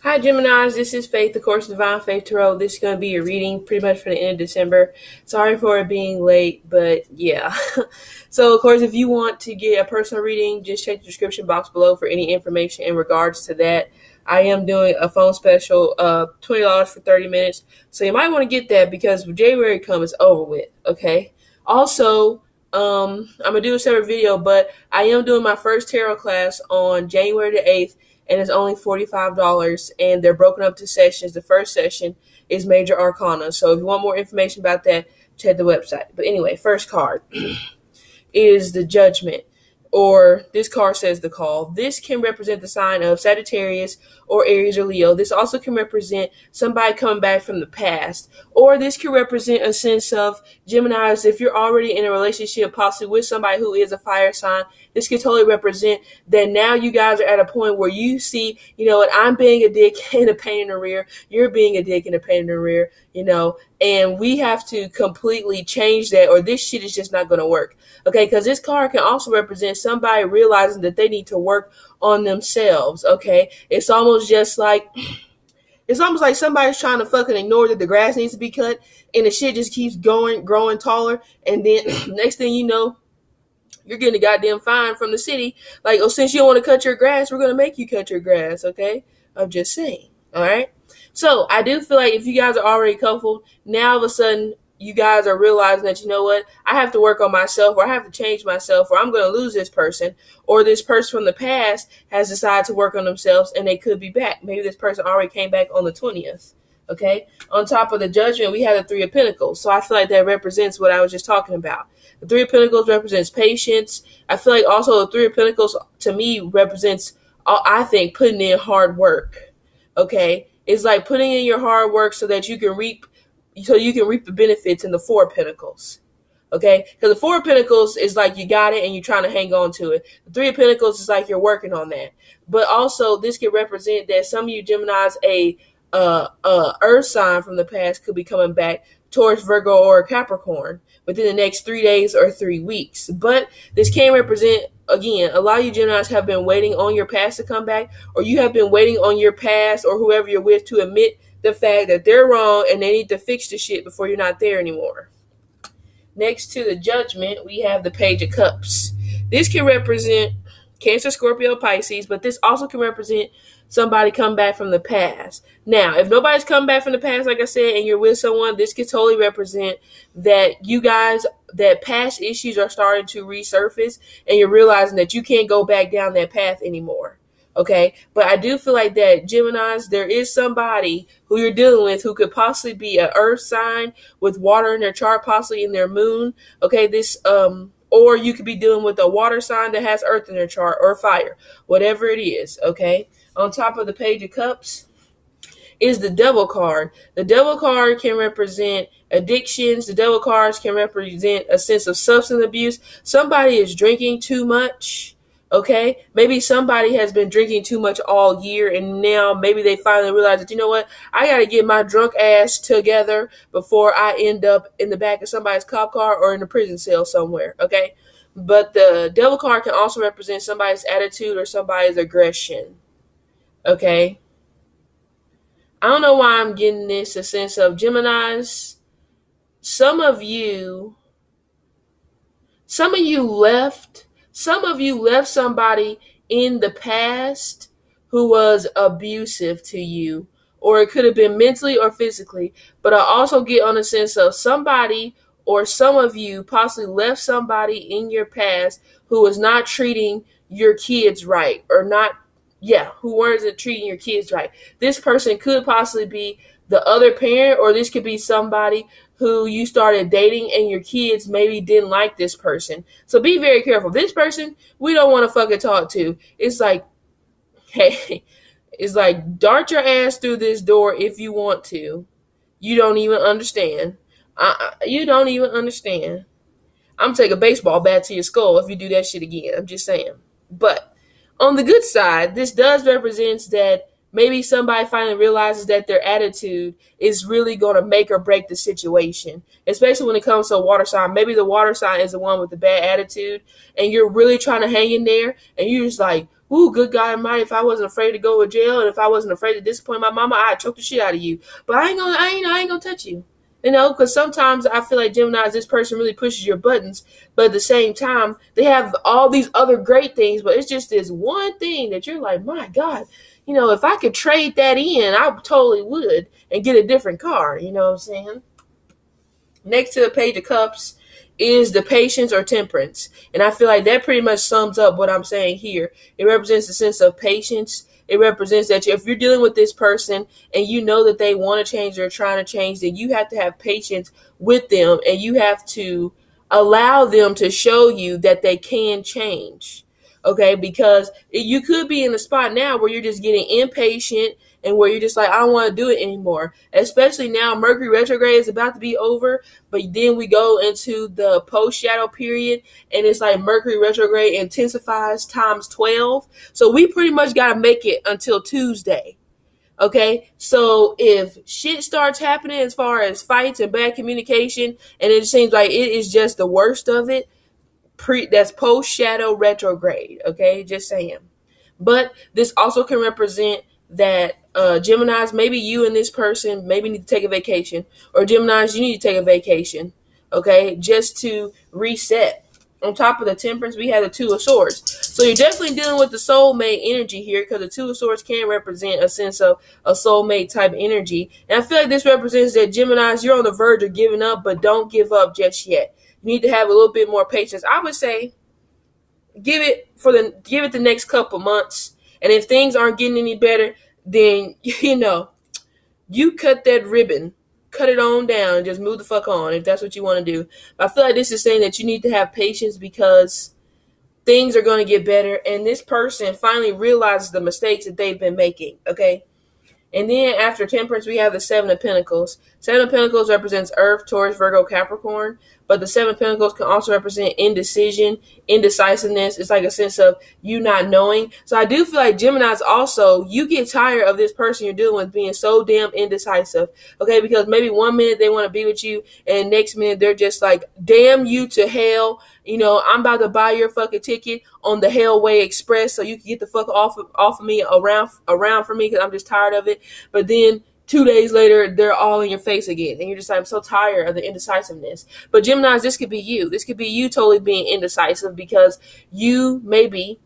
Hi, Geminis. This is Faith, the Course of Divine Faith Tarot. This is going to be a reading pretty much for the end of December. Sorry for it being late, but yeah. So, of course, if you want to get a personal reading, just check the description box below for any information in regards to that. I am doing a phone special of $20 for 30 minutes. So you might want to get that because when January comes, it's over with, okay? Also, I'm going to do a separate video, but I am doing my first tarot class on January the 8th. And it's only $45, and they're broken up to sessions. The first session is Major Arcana. So if you want more information about that, check the website. But anyway, first card is the Judgment, or this card says the Call. This can represent the sign of Sagittarius or Aries or Leo. This also can represent somebody coming back from the past, or this can represent a sense of Geminis. If you're already in a relationship, possibly with somebody who is a fire sign, this can totally represent that now you guys are at a point where you see, you know what, I'm being a dick and a pain in the rear. You're being a dick and a pain in the rear, and we have to completely change that, or this shit is just not going to work. Okay, because this card can also represent somebody realizing that they need to work on themselves. Okay, it's almost like somebody's trying to fucking ignore that the grass needs to be cut, and the shit just keeps growing taller, and then next thing you know, you're getting a goddamn fine from the city. Like, oh, since you don't want to cut your grass, we're going to make you cut your grass, okay? I'm just saying, all right? So I do feel like if you guys are already coupled, now all of a sudden you guys are realizing that, you know what, I have to work on myself, or I have to change myself, or I'm going to lose this person, or this person from the past has decided to work on themselves and they could be back. Maybe this person already came back on the 20th. Okay. On top of the Judgment, we have the Three of Pentacles. So I feel like that represents what I was just talking about. The Three of Pentacles represents patience. I feel like also the Three of Pentacles to me represents, I think, putting in hard work. Okay. It's like putting in your hard work so that you can reap the benefits in the Four of Pentacles. Okay? Because the Four of Pentacles is like you got it and you're trying to hang on to it. The Three of Pentacles is like you're working on that. But also this can represent that some of you Geminis, a earth sign from the past could be coming back towards Virgo or Capricorn within the next 3 days or 3 weeks. But this can represent, again, a lot of you Geminis have been waiting on your past to come back, or you have been waiting on your past or whoever you're with to admit the fact that they're wrong and they need to fix the shit before you're not there anymore. Next to the Judgment, we have the Page of Cups. This can represent Cancer, Scorpio, Pisces, but this also can represent somebody come back from the past. Now, if nobody's come back from the past, like I said, and you're with someone, this can totally represent that you guys, that past issues are starting to resurface and you're realizing that you can't go back down that path anymore. Okay, but I do feel like that Geminis, there is somebody who you're dealing with who could possibly be an earth sign with water in their chart, possibly in their moon. Okay, or you could be dealing with a water sign that has earth in their chart, or fire, whatever it is. Okay, on top of the Page of Cups is the Devil card. The Devil card can represent addictions. The Devil cards can represent a sense of substance abuse. Somebody is drinking too much. Okay, maybe somebody has been drinking too much all year, and now maybe they finally realize that, you know what, I got to get my drunk ass together before I end up in the back of somebody's cop car or in a prison cell somewhere. Okay, but the Devil card can also represent somebody's attitude or somebody's aggression. Okay, I don't know why I'm getting this a sense of Geminis. Some of you left somebody in the past who was abusive to you, or it could have been mentally or physically. But I also get on a sense of somebody, or some of you possibly left somebody in your past who was not treating your kids right, who wasn't treating your kids right. This person could possibly be the other parent, or this could be somebody who you started dating and your kids maybe didn't like this person. So be very careful. This person, we don't want to fucking talk to. It's like, hey, it's like, dart your ass through this door if you want to. You don't even understand. You don't even understand. I'm taking a baseball bat to your skull if you do that shit again. I'm just saying. But on the good side, this does represent that maybe somebody finally realizes that their attitude is really going to make or break the situation, especially when it comes to a water sign. Maybe the water sign is the one with the bad attitude, and you're really trying to hang in there, and you're just like, ooh, good God Almighty, if I wasn't afraid to go to jail and if I wasn't afraid to disappoint my mama, I'd choke the shit out of you. But I ain't gonna touch you. You know, because sometimes I feel like Gemini's, this person really pushes your buttons, but at the same time, they have all these other great things, but it's just this one thing that you're like, my God, you know, if I could trade that in, I totally would and get a different car. You know what I'm saying? Next to the Page of Cups is the Patience or Temperance. And I feel like that pretty much sums up what I'm saying here. It represents a sense of patience. It represents that if you're dealing with this person and you know that they want to change or are trying to change, then you have to have patience with them and you have to allow them to show you that they can change. Okay, because you could be in a spot now where you're just getting impatient and where you're just like, I don't want to do it anymore. Especially now, Mercury retrograde is about to be over, but then we go into the post-shadow period, and it's like Mercury retrograde intensifies times 12. So we pretty much got to make it until Tuesday. Okay, so if shit starts happening as far as fights and bad communication, and it seems like it is just the worst of it, that's post shadow retrograde. Okay, just saying. But this also can represent that Geminis, maybe you and this person maybe need to take a vacation, or Geminis, you need to take a vacation. Okay, just to reset. On top of the Temperance, we have the Two of Swords. So you're definitely dealing with the soulmate energy here, because the Two of Swords can represent a sense of a soulmate type energy. And I feel like this represents that Geminis, you're on the verge of giving up, but don't give up just yet. You need to have a little bit more patience. I would say give it the next couple months. And if things aren't getting any better, then, you know, you cut that ribbon, cut it on down, and just move the fuck on if that's what you want to do. But I feel like this is saying that you need to have patience because things are going to get better. And this person finally realizes the mistakes that they've been making. Okay. And then after Temperance, we have the Seven of Pentacles. Seven of Pentacles represents Earth, Taurus, Virgo, Capricorn. But the Seven of Pentacles can also represent indecision, indecisiveness. It's like a sense of you not knowing. So I do feel like Geminis also, you get tired of this person you're dealing with being so damn indecisive. Okay, because maybe 1 minute they want to be with you, and next minute they're just like, damn you to hell. You know, I'm about to buy your fucking ticket on the Hellway Express so you can get the fuck off of me around for me because I'm just tired of it. But then 2 days later, they're all in your face again. And you're just like, I'm so tired of the indecisiveness. But Geminis, this could be you. This could be you totally being indecisive because you maybe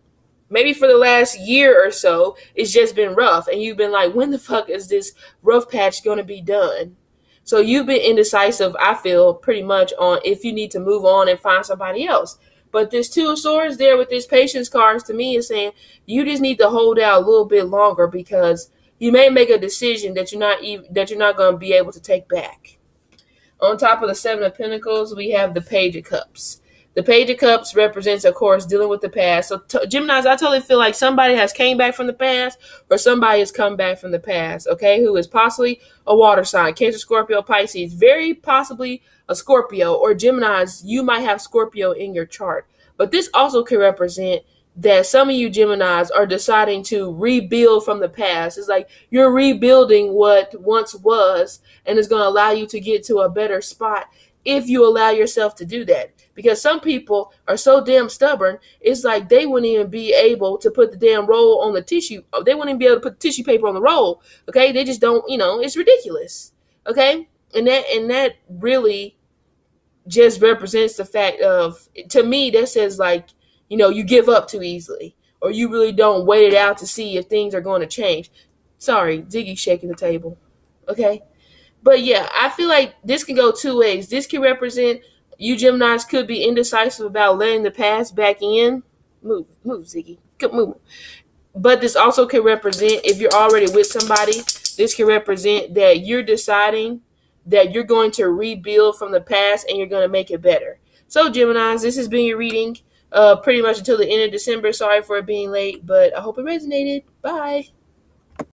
for the last year or so, it's just been rough. And you've been like, when the fuck is this rough patch going to be done? So you've been indecisive, I feel, pretty much on if you need to move on and find somebody else. But this Two of Swords there with this Patience cards to me is saying you just need to hold out a little bit longer because you may make a decision that you're not going to be able to take back. On top of the Seven of Pentacles, we have the Page of Cups. The Page of Cups represents, of course, dealing with the past. So Geminis, I totally feel like somebody has came back from the past or somebody has come back from the past, okay, who is possibly a water sign, Cancer, Scorpio, Pisces, very possibly a Scorpio, or Geminis, you might have Scorpio in your chart. But this also can represent that some of you Geminis are deciding to rebuild from the past. It's like you're rebuilding what once was, and it's going to allow you to get to a better spot if you allow yourself to do that. Because some people are so damn stubborn, it's like they wouldn't even be able to put the damn roll on the tissue. They wouldn't even be able to put the tissue paper on the roll. Okay, they just don't, it's ridiculous. Okay, and that really just represents the fact of, to me, that says like, you give up too easily, or you really don't wait it out to see if things are going to change. Sorry, Ziggy's shaking the table. Okay, but yeah, I feel like this can go two ways. This can represent you Geminis could be indecisive about letting the past back in. Move, Ziggy. Keep moving. But this also can represent, if you're already with somebody, this can represent that you're deciding that you're going to rebuild from the past and you're going to make it better. So Geminis, this has been your reading pretty much until the end of December. Sorry for it being late, but I hope it resonated. Bye.